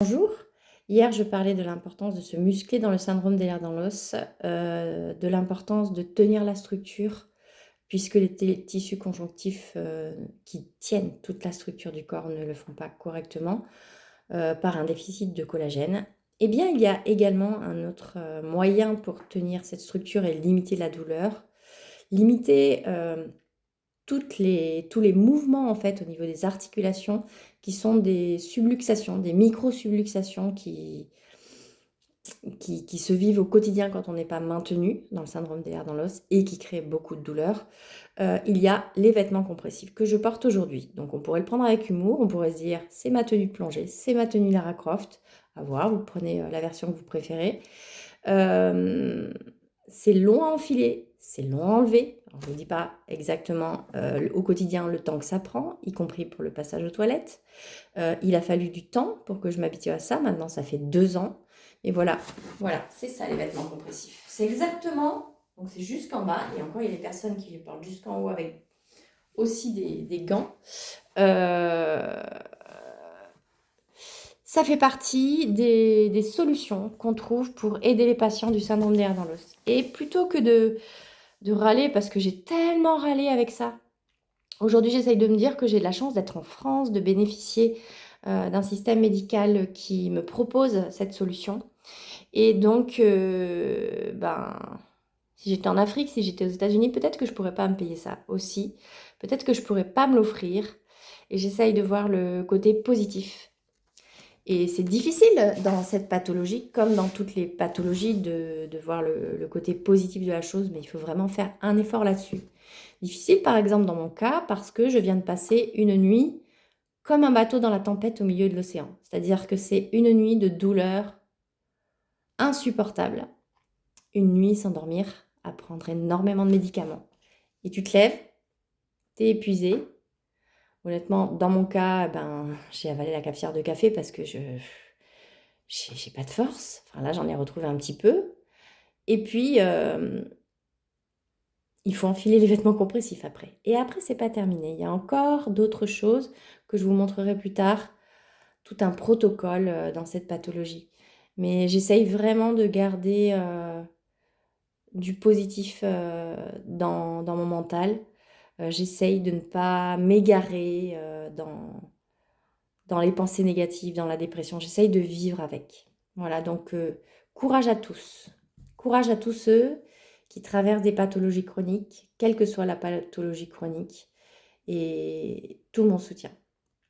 Bonjour. Hier, je parlais de l'importance de se muscler dans le syndrome des nerfs dans l'os, de l'importance de tenir la structure, puisque les tissus conjonctifs qui tiennent toute la structure du corps ne le font pas correctement par un déficit de collagène. Eh bien, il y a également un autre moyen pour tenir cette structure et limiter la douleur. Limiter tous les mouvements en fait au niveau des articulations qui sont des subluxations, des micro-subluxations qui se vivent au quotidien quand on n'est pas maintenu dans le syndrome des nerfs dans l'os et qui créent beaucoup de douleur. Il y a les vêtements compressifs que je porte aujourd'hui. Donc on pourrait le prendre avec humour, on pourrait se dire c'est ma tenue de plongée, c'est ma tenue Lara Croft. À voir, vous prenez la version que vous préférez. Euh, c'est long à enfiler, c'est long à enlever. Alors, je ne vous dis pas exactement au quotidien le temps que ça prend, y compris pour le passage aux toilettes. Il a fallu du temps pour que je m'habitue à ça. Maintenant, ça fait 2 ans. Et voilà, voilà, c'est ça les vêtements compressifs. C'est exactement, donc c'est jusqu'en bas. Et encore, il y a des personnes qui les portent jusqu'en haut avec aussi des gants. Euh, Ça fait partie des solutions qu'on trouve pour aider les patients du syndrome des nerfs dans l'os. Et plutôt que de râler, parce que j'ai tellement râlé avec ça, aujourd'hui j'essaye de me dire que j'ai de la chance d'être en France, de bénéficier d'un système médical qui me propose cette solution. Et donc, si j'étais en Afrique, si j'étais aux États-Unis, peut-être que je pourrais pas me payer ça aussi. Peut-être que je pourrais pas me l'offrir. Et j'essaye de voir le côté positif. Et c'est difficile dans cette pathologie, comme dans toutes les pathologies, de voir le côté positif de la chose, mais il faut vraiment faire un effort là-dessus. Difficile, par exemple, dans mon cas, parce que je viens de passer une nuit comme un bateau dans la tempête au milieu de l'océan. C'est-à-dire que c'est une nuit de douleur insupportable. Une nuit sans dormir, à prendre énormément de médicaments. Et tu te lèves, t'es épuisé. Honnêtement, dans mon cas, j'ai avalé la cafetière de café parce que j'ai pas de force. Enfin là, j'en ai retrouvé un petit peu. Et puis, il faut enfiler les vêtements compressifs après. Et après, c'est pas terminé. Il y a encore d'autres choses que je vous montrerai plus tard. Tout un protocole dans cette pathologie. Mais j'essaye vraiment de garder du positif dans mon mental. J'essaye de ne pas m'égarer dans les pensées négatives, dans la dépression. J'essaye de vivre avec. Voilà, donc courage à tous. Courage à tous ceux qui traversent des pathologies chroniques, quelle que soit la pathologie chronique, et tout mon soutien.